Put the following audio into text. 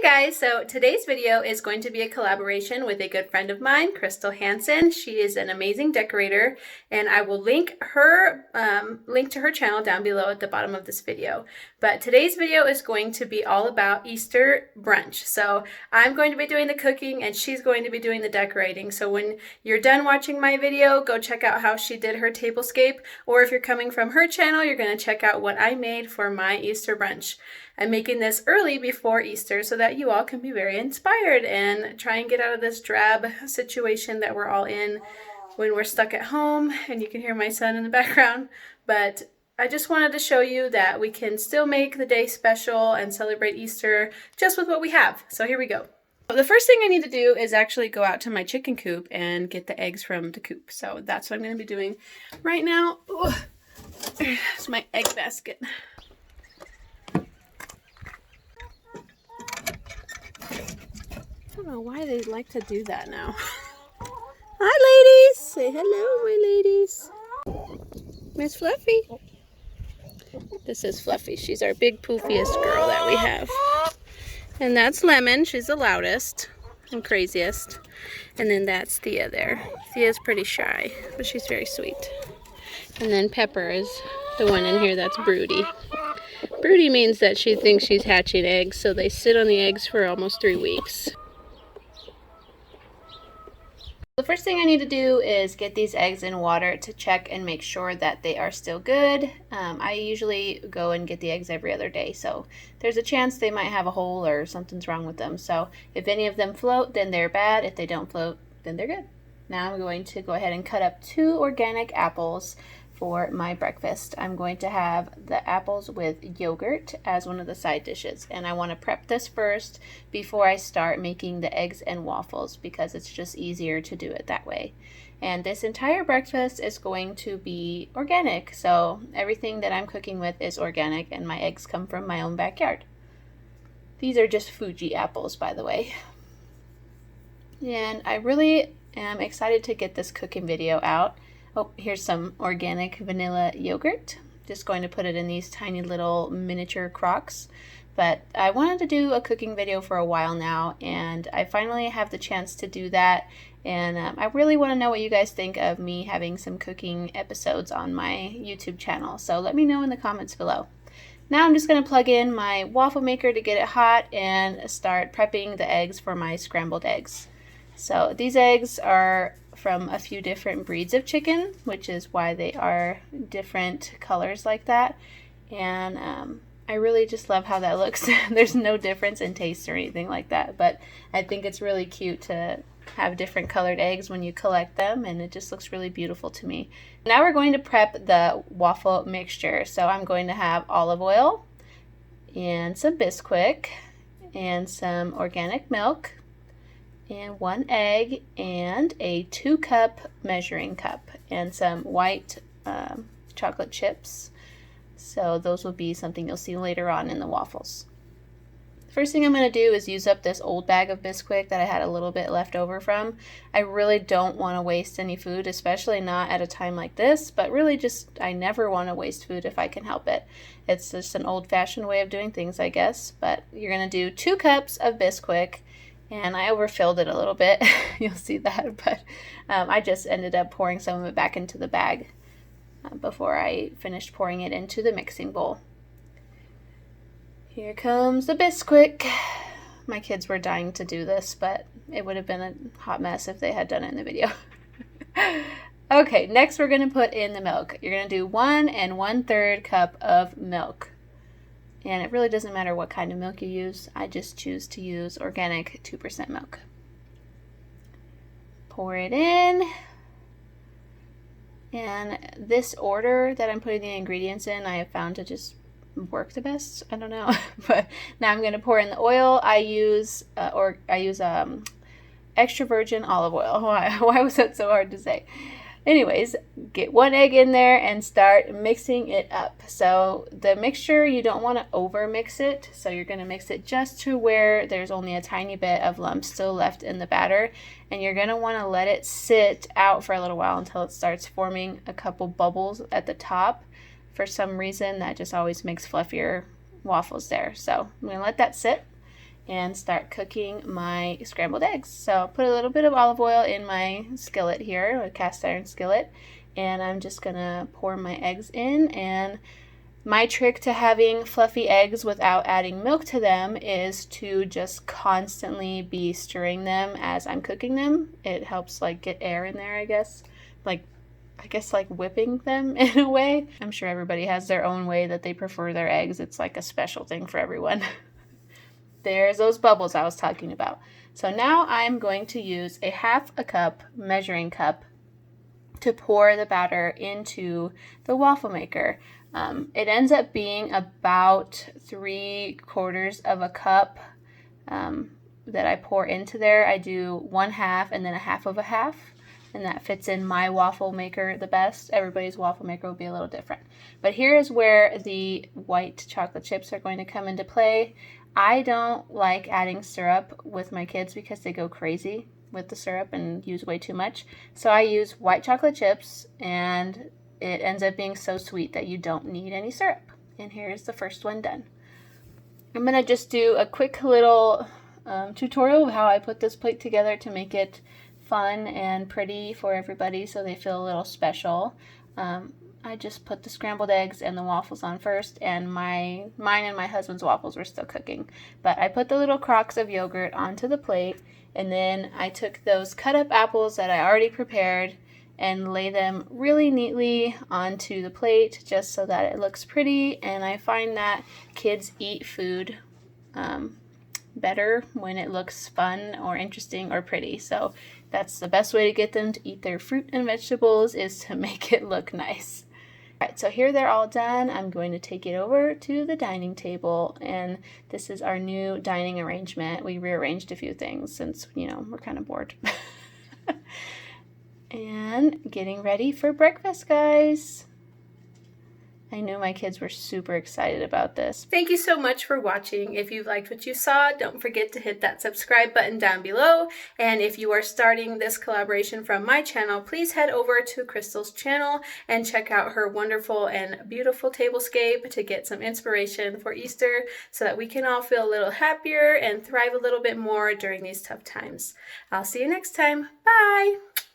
Guys, so today's video is going to be a collaboration with a good friend of mine, Krystal Hansen. She is an amazing decorator, and I will link to her channel down below at the bottom of this video. But today's video is going to be all about Easter brunch. So I'm going to be doing the cooking and she's going to be doing the decorating. So when you're done watching my video, go check out how she did her tablescape, or if you're coming from her channel, you're going to check out what I made for my Easter brunch. I'm making this early before Easter so that you all can be very inspired and try and get out of this drab situation that we're all in when we're stuck at home. And you can hear my son in the background. But I just wanted to show you that we can still make the day special and celebrate Easter just with what we have. So here we go. The first thing I need to do is actually go out to my chicken coop and get the eggs from the coop. So that's what I'm going to be doing right now. Ooh, there's my egg basket. I don't know why they like to do that now. Hi, ladies. Say hello, my ladies. Miss Fluffy. This is Fluffy. She's our big poofiest girl that we have. And that's Lemon. She's the loudest and craziest. And then that's Thea there. Thea's pretty shy, but she's very sweet. And then Pepper is the one in here that's broody. Broody means that she thinks she's hatching eggs, so they sit on the eggs for almost 3 weeks. The first thing I need to do is get these eggs in water to check and make sure that they are still good. I usually go and get the eggs every other day, so there's a chance they might have a hole or something's wrong with them. So if any of them float, then they're bad. If they don't float, then they're good. Now I'm going to go ahead and cut up 2 organic apples for my breakfast. I'm going to have the apples with yogurt as one of the side dishes, and I want to prep this first before I start making the eggs and waffles because it's just easier to do it that way. And this entire breakfast is going to be organic, so everything that I'm cooking with is organic, and my eggs come from my own backyard. These are just Fuji apples, by the way. And I really am excited to get this cooking video out. Oh, here's some organic vanilla yogurt. Just going to put it in these tiny little miniature crocks. But I wanted to do a cooking video for a while now, and I finally have the chance to do that. And I really want to know what you guys think of me having some cooking episodes on my YouTube channel. So let me know in the comments below. Now I'm just going to plug in my waffle maker to get it hot and start prepping the eggs for my scrambled eggs. So these eggs are from a few different breeds of chicken, which is why they are different colors like that. And I really just love how that looks. There's no difference in taste or anything like that, but I think it's really cute to have different colored eggs when you collect them, and it just looks really beautiful to me. Now we're going to prep the waffle mixture. So I'm going to have olive oil and some Bisquick and some organic milk and 1 egg and a 2-cup measuring cup and some white chocolate chips. So those will be something you'll see later on in the waffles. First thing I'm going to do is use up this old bag of Bisquick that I had a little bit left over from. I really don't want to waste any food, especially not at a time like this, but really just I never want to waste food if I can help it. It's just an old-fashioned way of doing things, I guess. But you're going to do 2 cups of Bisquick. And I overfilled it a little bit. You'll see that. But I just ended up pouring some of it back into the bag before I finished pouring it into the mixing bowl. Here comes the Bisquick. My kids were dying to do this, but it would have been a hot mess if they had done it in the video. Okay, next we're going to put in the milk. You're going to do 1 1/3 cup of milk. And it really doesn't matter what kind of milk you use. I just choose to use organic 2% milk. Pour it in. And this order that I'm putting the ingredients in, I have found to just work the best. I don't know. But now I'm going to pour in the oil. I use extra virgin olive oil. Why was that so hard to say? Anyways, get 1 egg in there and start mixing it up. So the mixture, you don't want to over mix it. So you're going to mix it just to where there's only a tiny bit of lumps still left in the batter. And you're going to want to let it sit out for a little while until it starts forming a couple bubbles at the top. For some reason, that just always makes fluffier waffles there. So I'm going to let that sit. and start cooking my scrambled eggs. So I'll put a little bit of olive oil in my skillet here, a cast iron skillet, and I'm just gonna pour my eggs in. And my trick to having fluffy eggs without adding milk to them is to just constantly be stirring them as I'm cooking them. It helps like get air in there, I guess. Like whipping them in a way. I'm sure everybody has their own way that they prefer their eggs. It's like a special thing for everyone. There's those bubbles I was talking about. So now I'm going to use a half a cup measuring cup to pour the batter into the waffle maker. It ends up being about 3/4 of a cup that I pour into there. I do 1/2 and then a half of a half, and that fits in my waffle maker the best. Everybody's waffle maker will be a little different. But here is where the white chocolate chips are going to come into play. I don't like adding syrup with my kids because they go crazy with the syrup and use way too much. So I use white chocolate chips, and it ends up being so sweet that you don't need any syrup. And here's the first one done. I'm going to just do a quick little tutorial of how I put this plate together to make it fun and pretty for everybody so they feel a little special. I just put the scrambled eggs and the waffles on first, and mine and my husband's waffles were still cooking. But I put the little crocks of yogurt onto the plate, and then I took those cut up apples that I already prepared and lay them really neatly onto the plate just so that it looks pretty. And I find that kids eat food better when it looks fun or interesting or pretty. So that's the best way to get them to eat their fruit and vegetables, is to make it look nice. All right, so here they're all done. I'm going to take it over to the dining table, and this is our new dining arrangement. We rearranged a few things since, we're kind of bored. And getting ready for breakfast, guys. I knew my kids were super excited about this. Thank you so much for watching. If you liked what you saw, don't forget to hit that subscribe button down below. And if you are starting this collaboration from my channel, please head over to Krystal's channel and check out her wonderful and beautiful tablescape to get some inspiration for Easter so that we can all feel a little happier and thrive a little bit more during these tough times. I'll see you next time. Bye!